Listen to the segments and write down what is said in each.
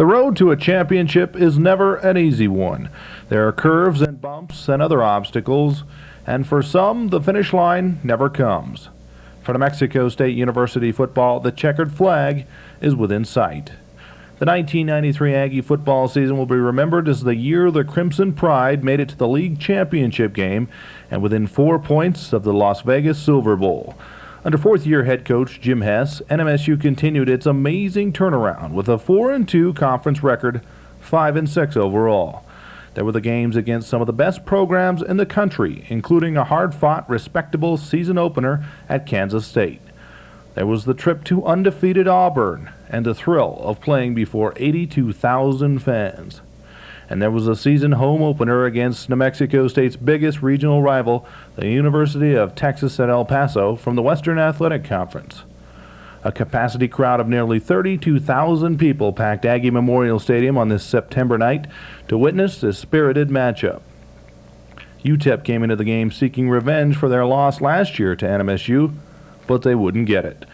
The road to a championship is never an easy one. There are curves and bumps and other obstacles, and for some, the finish line never comes. For New Mexico State University football, the checkered flag is within sight. The 1993 Aggie football season will be remembered as the year the Crimson Pride made it to the league championship game and within 4 points of the Las Vegas Silver Bowl. Under fourth-year head coach Jim Hess, NMSU continued its amazing turnaround with a 4-2 conference record, 5-6 overall. There were the games against some of the best programs in the country, including a hard-fought, respectable season opener at Kansas State. There was the trip to undefeated Auburn and the thrill of playing before 82,000 fans. And there was a season home opener against New Mexico State's biggest regional rival, the University of Texas at El Paso, from the Western Athletic Conference. A capacity crowd of nearly 32,000 people packed Aggie Memorial Stadium on this September night to witness this spirited matchup. UTEP came into the game seeking revenge for their loss last year to NMSU, but they wouldn't get it.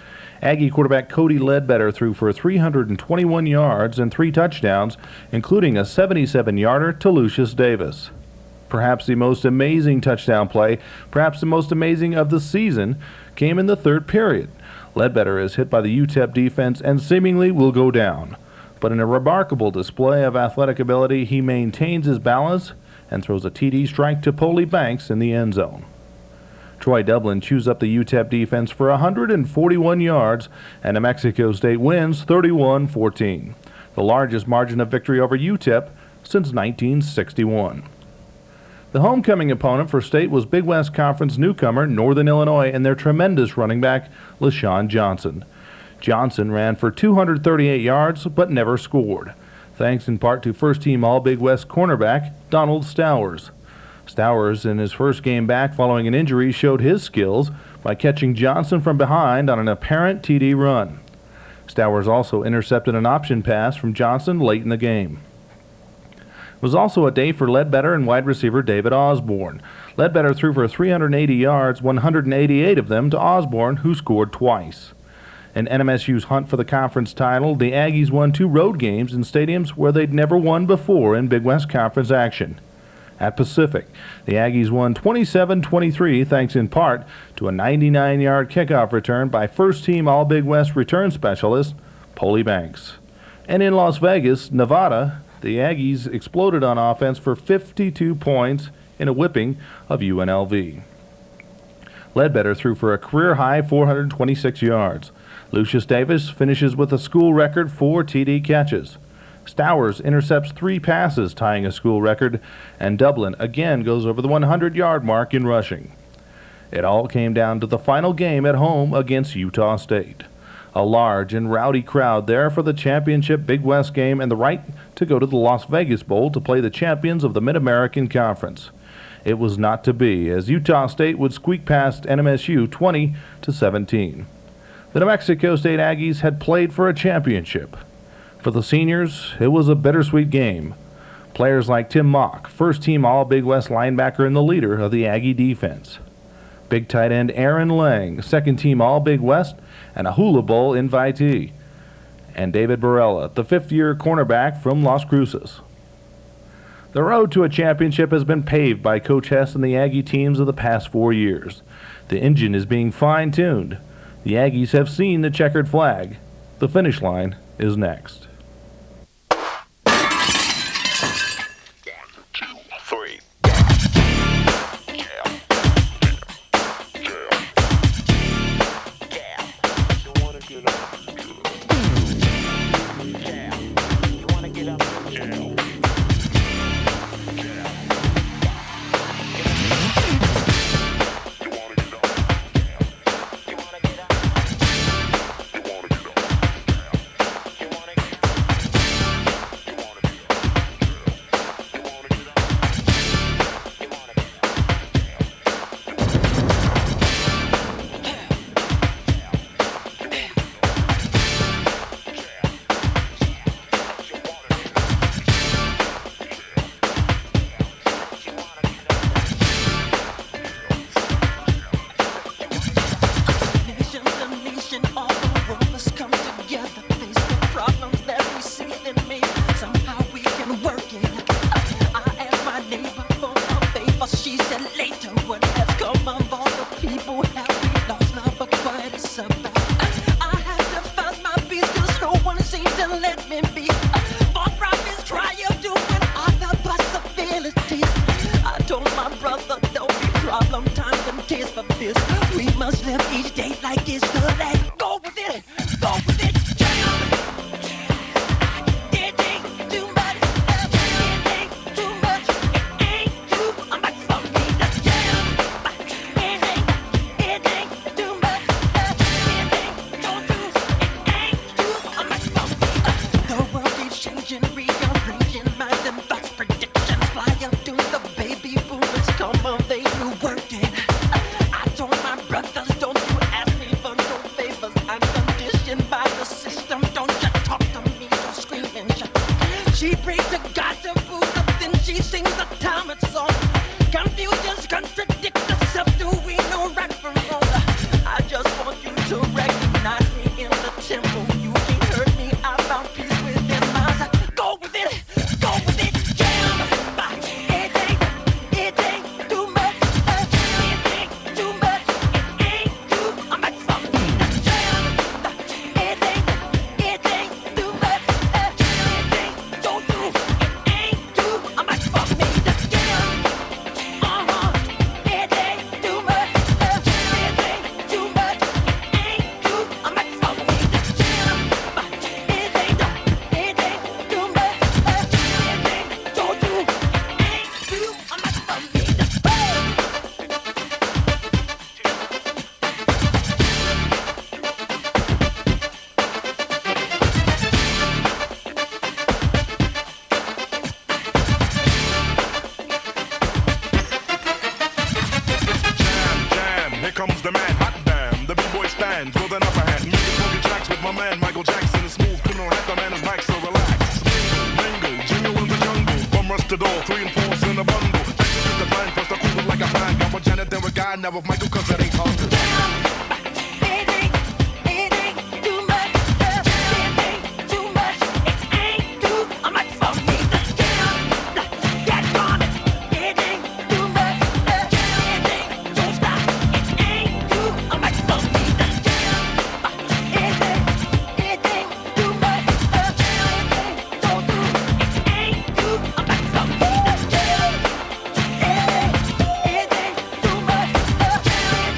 Aggie quarterback Cody Ledbetter threw for 321 yards and 3 touchdowns, including a 77-yarder to Lucius Davis. Perhaps the most amazing touchdown play, perhaps the most amazing of the season, came in the third period. Ledbetter is hit by the UTEP defense and seemingly will go down. But in a remarkable display of athletic ability, he maintains his balance and throws a TD strike to Polly Banks in the end zone. Troy Dublin chews up the UTEP defense for 141 yards, and New Mexico State wins 31-14, the largest margin of victory over UTEP since 1961. The homecoming opponent for State was Big West Conference newcomer Northern Illinois and their tremendous running back, LaShawn Johnson. Johnson ran for 238 yards but never scored, thanks in part to first-team All-Big West cornerback Donald Stowers. Stowers, in his first game back following an injury, showed his skills by catching Johnson from behind on an apparent TD run. Stowers also intercepted an option pass from Johnson late in the game. It was also a day for Ledbetter and wide receiver David Osborne. Ledbetter threw for 380 yards, 188 of them to Osborne, who scored twice. In NMSU's hunt for the conference title, the Aggies won 2 road games in stadiums where they'd never won before in Big West Conference action. At Pacific, the Aggies won 27-23 thanks in part to a 99-yard kickoff return by first-team All-Big West return specialist Polly Banks. And in Las Vegas, Nevada, the Aggies exploded on offense for 52 points in a whipping of UNLV. Ledbetter threw for a career-high 426 yards. Lucius Davis finishes with a school record 4 TD catches. Stowers intercepts 3 passes, tying a school record, and Dublin again goes over the 100-yard mark in rushing. It all came down to the final game at home against Utah State. A large and rowdy crowd there for the championship Big West game and the right to go to the Las Vegas Bowl to play the champions of the Mid-American Conference. It was not to be, as Utah State would squeak past NMSU 20-17. The New Mexico State Aggies had played for a championship. For the seniors, it was a bittersweet game. Players like Tim Mock, first-team All-Big West linebacker and the leader of the Aggie defense. Big tight end Aaron Lang, second-team All-Big West and a Hula Bowl invitee. And David Barella, the fifth-year cornerback from Las Cruces. The road to a championship has been paved by Coach Hess and the Aggie teams of the past 4 years. The engine is being fine-tuned. The Aggies have seen the checkered flag. The finish line is next. like it's good. Let go with it, go with it, jam. It ain't too much, it ain't too much, it ain't too much for me to jam. It ain't too much, it ain't gonna do, it ain't too much for me. The world keeps changing, rearranging minds and thoughts, predictions flying through the baby boomers come of age, new working. I told my brothers, don't you ask me for no favors. I'm conditioned by the system. Don't you talk to me, so screaming. She prays to God to Buddha, then she sings a Talmud song. Confusions contradict themselves. Do we know right from wrong? I just want you to recognize me in the temple. You can't hurt me. I found peace within myself. Go with it, jam. It ain't too much. It ain't too much. It ain't too much for me to jam. It ain't too much. It ain't don't do. It ain't too much for me to jam. It ain't too much. It ain't too much. It ain't too much for me to jam. It ain't too much. It ain't don't do. It ain't too much for me to Jam, here comes the man, hot damn. The B-boy stands with an upper hand. Making funky tracks with my man Michael Jackson. A smooth criminal hat, the man is Mike, so relax. Mingle, jingle in the jungle. Bum rush the door, 3 and 4's in a bundle. Execute the plan, first I cool it like a fan. Got with Janet, then with Guy, now with Michael, cause that ain't hard to do. It ain't too much. It ain't too much. It ain't too much for me to jam. Get on it. It ain't too much. It ain't don't stop. It ain't too much for me to jam. It ain't too much. It ain't don't do. It ain't too much for me to jam. It ain't too much. It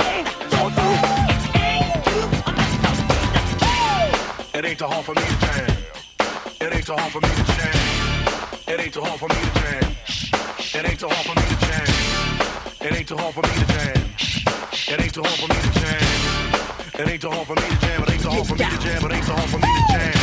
ain't don't do. It ain't too much for me to jam. It ain't too hard for me to jam. It ain't too hard for me to jam. It ain't too hard for me to jam. It ain't too hard for me to jam. It ain't too hard for me to jam. It ain't too hard for me to jam. It ain't too hard for me to jam. It ain't too hard for me to jam. It ain't too hard for me to jam.